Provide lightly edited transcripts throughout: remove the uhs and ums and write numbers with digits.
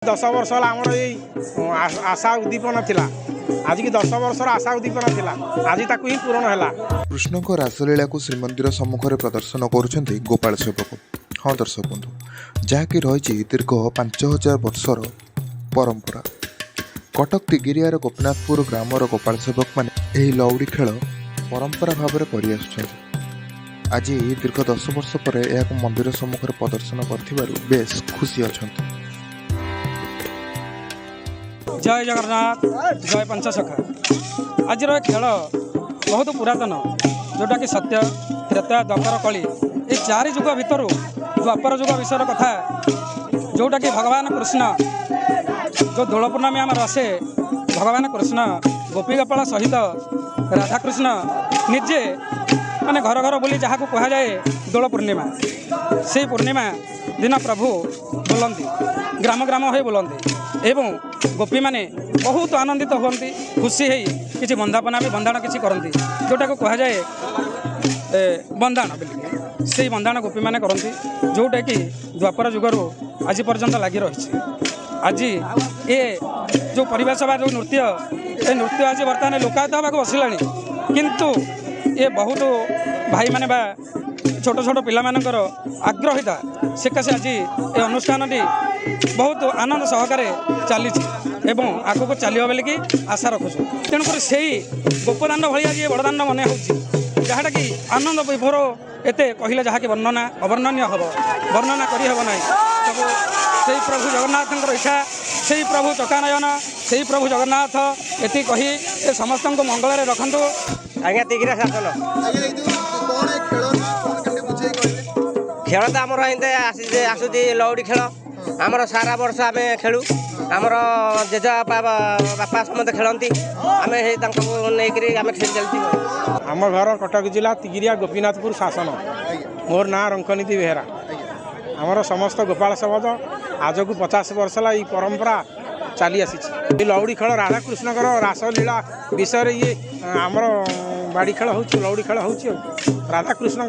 10 वर्ष आमर आशा उद्दीपन थिला आज की 10 वर्ष आशा उद्दीपन थिला आज ताकू ही पूरण है। कृष्ण को रासलीला को श्रीमंदिर सम्मुखें प्रदर्शन करुछंती गोपाल सेवक। हाँ दर्शक बंधु जहाँकि रही दीर्घ 5000 वर्षर परंपरा कटक तिगिरियार गोपीनाथपुर ग्रामर गोपाल सेवक मैंने यह लौड़ी खेल परंपरा भाव में आज दीर्घ 10 वर्ष पर यह मंदिर सम्मुखें प्रदर्शन कर बेस खुशी अच्छा। जय जगन्नाथ जय पंचसखा आज खेल बहुत पुरातन जोटा कि सत्य त्रेता द्वापर कली ये चारि जुग भितर द्वापर जुग विषय कथा जोटा कि भगवान कृष्ण जो दोल पूर्णमी आम रसे भगवान कृष्ण गोपी गोपाल सहित राधाकृष्ण निजे माने घर घर बुली जहाँ कह जाए दोल पूर्णिमा से पूर्णिमा दिन प्रभु बोलती ग्राम ग्राम हो बोलती एवं गोपी माने बहुत आनंदित होती खुशी है किसी बंदापना भी बंधाण किसी करती जोटा को कह जाए बंधाण बोलिए से बंधाण गोपी मैंने करती जोटा कि द्वापर जुगर आज पर्यंत लगी रही। आज ये जो परिवेश बा जो नृत्य ये नृत्य आज बर्तमान लोकायत होगा बसला किंतु ये बहुत भाई माने बा छोट छोट पिला मानकर आग्रहिता सेकासे आज ये अनुष्ठान बहुत आनंद सहकारे चली एवं आगक चलो बोलिकी आशा रखुचु तेणुक से गोपदान भाया जी बड़दान मन हो जहाँटा कि आनंद विभोर एत कहले जहाँकि वर्णना अवर्णनीय हम वर्णना करहब ना सब से प्रभु जगन्नाथ इच्छा से प्रभु चकानयन से प्रभु जगन्नाथ ये कही ए समस्त मंगल रखु। आज्ञा तिगिरा शासन खेल तो आमर आसुची लौड़ी खेल आमर सारा वर्ष आम खेलु आमर जेज बापा समस्त खेलती आम नहीं आम खेल चलती। आम घर कटक जिला तिगिरिया गोपीनाथपुर शासन मोर ना रंकनीति बेहरा आमर समस्त गोपाल समाज आज को 50 वर्ष है ये परंपरा चली आसी लौड़ी खेल राधाकृष्ण रासलीला विषय ये आमर बाड़ी खेल हो लौड़ी खेल हो राधाकृष्ण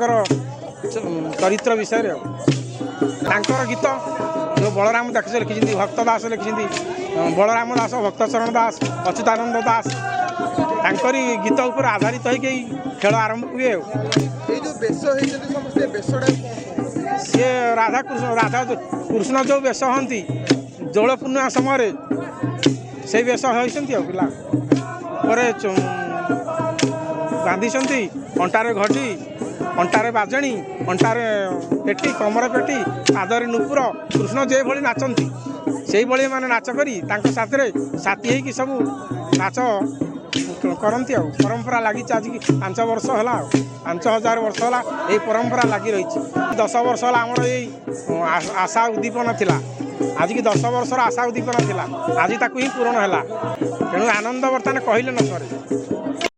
चरित्र विषय गीत जो बलराम दास लिखिं भक्त दास लिखिं बलराम दास भक्तचरण दास अच्युतानंद दास तांकरी गीत उपर आधारित हो खेल आरंभ हुए। सी राधा कृष्ण जो वेश हमें दोल पूर्णिमा समय से वेश होती पिला बांधी अंटारे घटी अंटारे बाजणी अंटारे पेटी कमर पेटी पादरे नुपुर कृष्ण जे भली नाचती से भली माने नाच करी साथी है सब नाच करती परंपरा लगी आज की 5 वर्ष है 5000 वर्ष है ये परंपरा लगी रही। 10 वर्ष आमर आशा उद्दीपन थिला आज की 10 वर्ष आशा उद्दीपन थिला आज ताकू ही पूरण है तेणु आनंद बर्तमान कहले न सरे।